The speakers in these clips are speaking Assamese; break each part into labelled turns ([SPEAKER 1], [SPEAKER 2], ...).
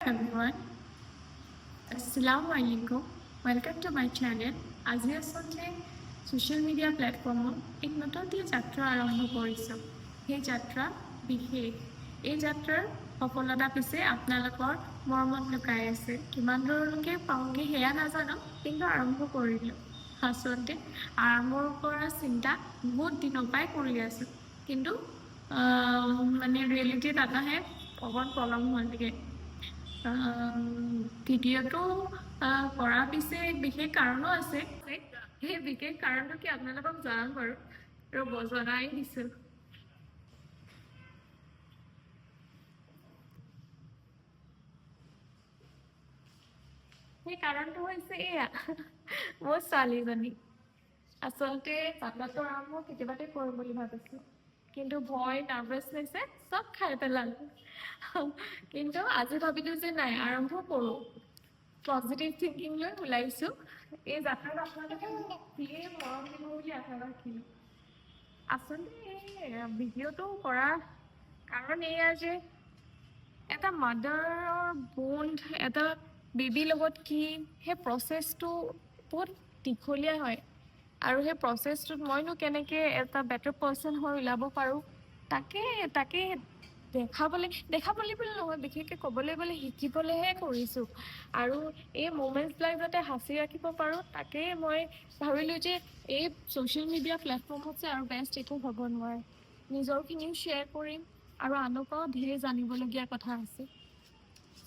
[SPEAKER 1] everyone. Assalamualaikum. Welcome to my channel. আজি আচলতে ছ'চিয়েল মিডিয়া প্লেটফৰ্মত এক নতুন যাত্ৰা আৰম্ভ কৰিছোঁ। সেই যাত্ৰা বিশেষ। এই যাত্ৰাৰ সফলতা পিছে আপোনালোকৰ মৰমত লুকাই আছে। কিমান দূৰলৈকে পাওঁগৈ সেয়া নাজানো, কিন্তু আৰম্ভ কৰিলোঁ। আচলতে আৰম্ভ কৰাৰ চিন্তা বহুত দিনৰ পৰাই কৰি আছোঁ, কিন্তু মানে ৰিয়েলিটিত আনাহে অকণ প্ৰব্লেম হ'লগৈ। ভিডিঅ'টো কৰাৰ পিছে বিশেষ কাৰণো আছে। সেই বিশেষ কাৰণটো কি আপোনালোকক জনাম বাৰু, ৰ'ব জনাই দিছোঁ। সেই কাৰণটো হৈছে এয়া, মোৰ ছোৱালীজনী। আচলতে যাত্ৰাটো আৰম্ভ কেতিয়াবাতে কৰিম বুলি ভাবিছোঁ, কিন্তু ভয় নাৰ্ভাছনেছে চব খাই পেলালোঁ। কিন্তু আজি ভাবিলোঁ যে নাই, আৰম্ভ কৰোঁ। পজিটিভ থিংকিং লৈ ওলাইছোঁ। এই যাত্ৰাত আপোনালোকে যিয়ে মৰম দিব বুলি আশা ৰাখিলোঁ। আচলতে এই ভিডিঅ'টো কৰাৰ কাৰণ এয়া যে এটা মাদাৰৰ বণ্ড, এটা বেবীৰ লগত কি, সেই প্ৰচেছটো বহুত দীঘলীয়া হয়। আৰু সেই প্ৰচেছটোত মইনো কেনেকৈ এটা বেটাৰ পাৰ্চন হৈ ওলাব পাৰোঁ, তাকে দেখাবলৈ বুলি নহয়, বিশেষকৈ ক'বলৈ গ'লে শিকিবলৈহে কৰিছোঁ। আৰু এই মোমেণ্টছবিলাক যাতে সাঁচি ৰাখিব পাৰোঁ, তাকেই মই ভাবিলোঁ যে এই ছ'চিয়েল মিডিয়া প্লেটফৰ্মত যে আৰু বেষ্ট একো হ'ব নোৱাৰে। নিজৰখিনিও শ্বেয়াৰ কৰিম আৰু আনকো ধেৰ জানিবলগীয়া কথা আছে।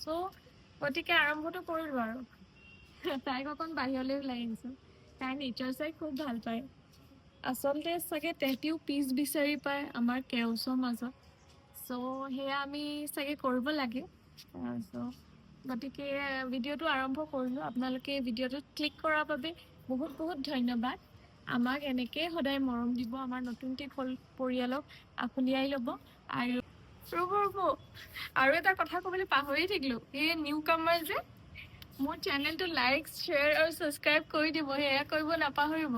[SPEAKER 1] চ' গতিকে আৰম্ভটো কৰিলোঁ আৰু। তাইক অকণ বাহিৰলৈ ওলাই আহিছোঁ। তাই নেচাৰ চাই খুব ভাল পায়। আচলতে চাগে তেহেঁতিও পিচ বিচাৰি পায় আমাৰ কেওছৰ মাজত। চ' সেয়া আমি চাগে কৰিব লাগে। চ' গতিকে ভিডিঅ'টো আৰম্ভ কৰিলোঁ। আপোনালোকে ভিডিঅ'টোত ক্লিক কৰাৰ বাবে বহুত বহুত ধন্যবাদ। আমাক এনেকৈ সদায় মৰম দিব, আমাৰ নতুনকৈ পৰিয়ালক আঁকোৱালি ল'ব। আৰু ৰ'ব আৰু এটা কথা ক'বলৈ পাহৰি থাকিলোঁ। এই নিউ কামাৰ যে, মোৰ চেনেলটো লাইক, শ্বেয়াৰ আৰু ছাবস্ক্ৰাইব কৰি দিব, সেয়া কৰিব নাপাহৰিব।